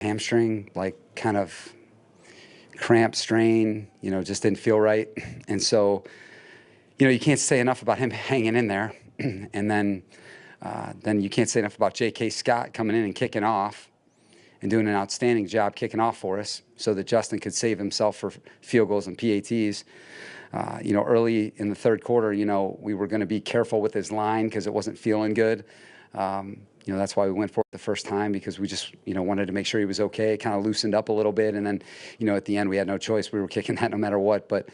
hamstring, like kind of cramp, strain, just didn't feel right. And so, you can't say enough about him hanging in there. And then you can't say enough about J.K. Scott coming in and kicking off and doing an outstanding job kicking off for us so that Justin could save himself for field goals and PATs. Early in the third quarter, we were going to be careful with his line because it wasn't feeling good. That's why we went for it the first time, because we just, wanted to make sure he was okay. It kind of loosened up a little bit. And then, at the end, we had no choice. We were kicking that no matter what. But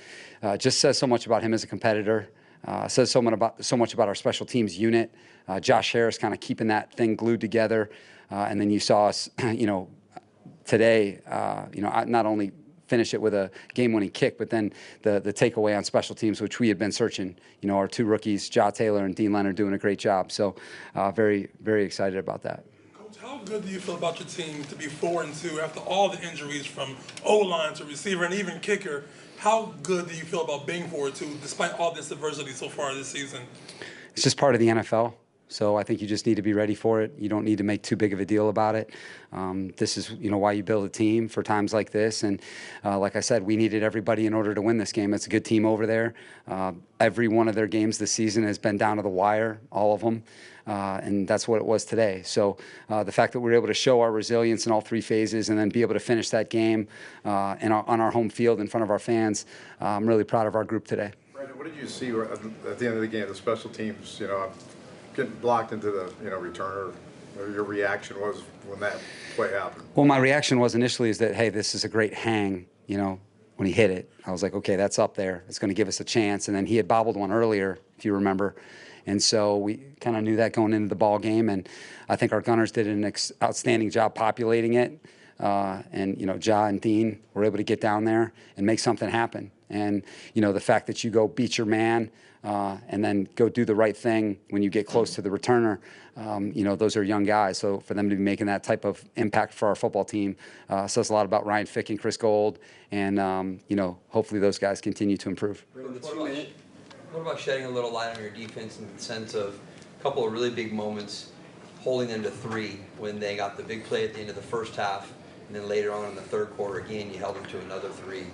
just says so much about him as a competitor. Says so much about our special teams unit. Josh Harris kind of keeping that thing glued together. And then you saw us, today, not only finish it with a game-winning kick, but then the takeaway on special teams, which we had been searching. Our two rookies, Ja Taylor and Dean Leonard, doing a great job. So very, very excited about that. Coach, how good do you feel about your team to be 4-2 after all the injuries from O-line to receiver and even kicker? How good do you feel about being 4-2 despite all this adversity so far this season? It's just part of the NFL. So I think you just need to be ready for it. You don't need to make too big of a deal about it. This is, why you build a team for times like this. And like I said, we needed everybody in order to win this game. It's a good team over there. Every one of their games this season has been down to the wire, all of them. And that's what it was today. So the fact that we were able to show our resilience in all three phases and then be able to finish that game on our home field in front of our fans, I'm really proud of our group today. Brandon, what did you see at the end of the game, the special teams, getting blocked into the, returner? Your reaction was when that play happened? Well, my reaction was initially is that, hey, this is a great hang, when he hit it. I was like, okay, that's up there. It's going to give us a chance. And then he had bobbled one earlier, if you remember. And so we kind of knew that going into the ball game. And I think our gunners did an outstanding job populating it. And, Ja and Dean were able to get down there and make something happen. And, the fact that you go beat your man and then go do the right thing when you get close to the returner, those are young guys. So for them to be making that type of impact for our football team says a lot about Ryan Fick and Chris Gold. And, hopefully those guys continue to improve. What about shedding a little light on your defense in the sense of a couple of really big moments, holding them to 3 when they got the big play at the end of the first half, and then later on in the third quarter, again, you held them to another 3.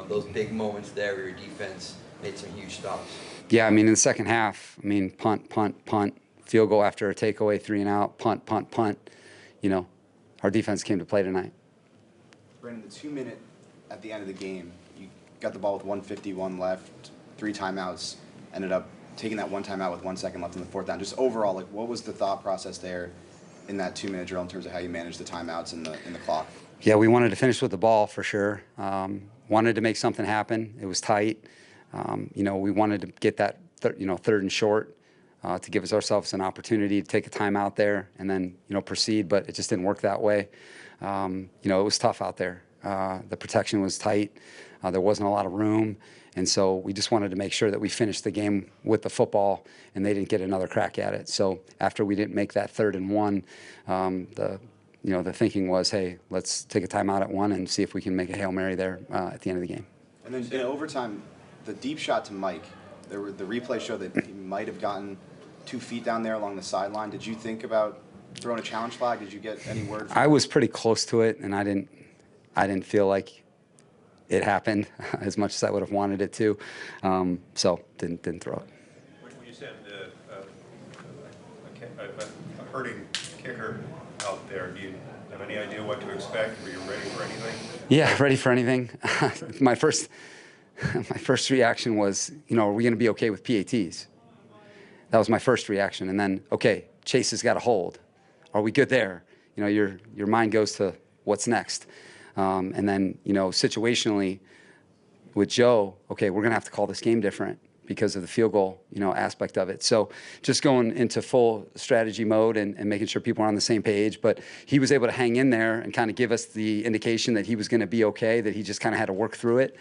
Those big moments there where your defense made some huge stops. Yeah, in the second half, punt, punt, punt, field goal after a takeaway, 3 and out, punt, punt, punt. Our defense came to play tonight. Brandon, the 2-minute at the end of the game, you got the ball with 1:51 left, 3 timeouts, ended up taking that 1 timeout with 1 second left in the fourth down. Just overall, what was the thought process there in that 2-minute drill in terms of how you managed the timeouts and the clock? Yeah, we wanted to finish with the ball for sure. Wanted to make something happen. It was tight. We wanted to get that third and short to give ourselves an opportunity to take a timeout there and then proceed, but it just didn't work that way. It was tough out there. The protection was tight. There wasn't a lot of room. And so we just wanted to make sure that we finished the game with the football and they didn't get another crack at it. So after we didn't make that 3rd and 1, the thinking was, hey, let's take a timeout at 1 and see if we can make a Hail Mary there at the end of the game. And then in overtime, the deep shot to Mike, the replay showed that he might have gotten 2 feet down there along the sideline. Did you think about throwing a challenge flag? Did you get any word? I was pretty close to it, and I didn't feel like it happened as much as I would have wanted it to, so didn't throw it. When you said a hurting kicker out there, do you have any idea what to expect? Were you ready for anything? Yeah, ready for anything. My first reaction was, are we going to be okay with PATs? That was my first reaction. And then, okay, Chase has got a hold. Are we good there? Your mind goes to what's next. And then, situationally with Joe, okay, we're going to have to call this game different because of the field goal, aspect of it. So just going into full strategy mode and making sure people are on the same page. But he was able to hang in there and kind of give us the indication that he was going to be okay, that he just kind of had to work through it.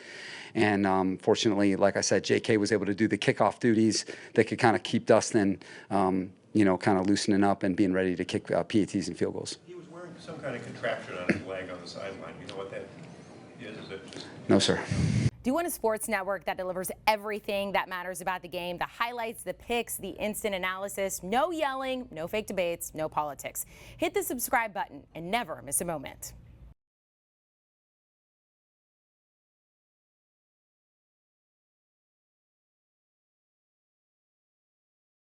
And fortunately, like I said, J.K. was able to do the kickoff duties that could kind of keep Dustin, kind of loosening up and being ready to kick PATs and field goals. He was wearing some kind of contraption on his leg on the sideline. You know what that is? Is it just... No, sir. Do you want a sports network that delivers everything that matters about the game? The highlights, the picks, the instant analysis, no yelling, no fake debates, no politics. Hit the subscribe button and never miss a moment.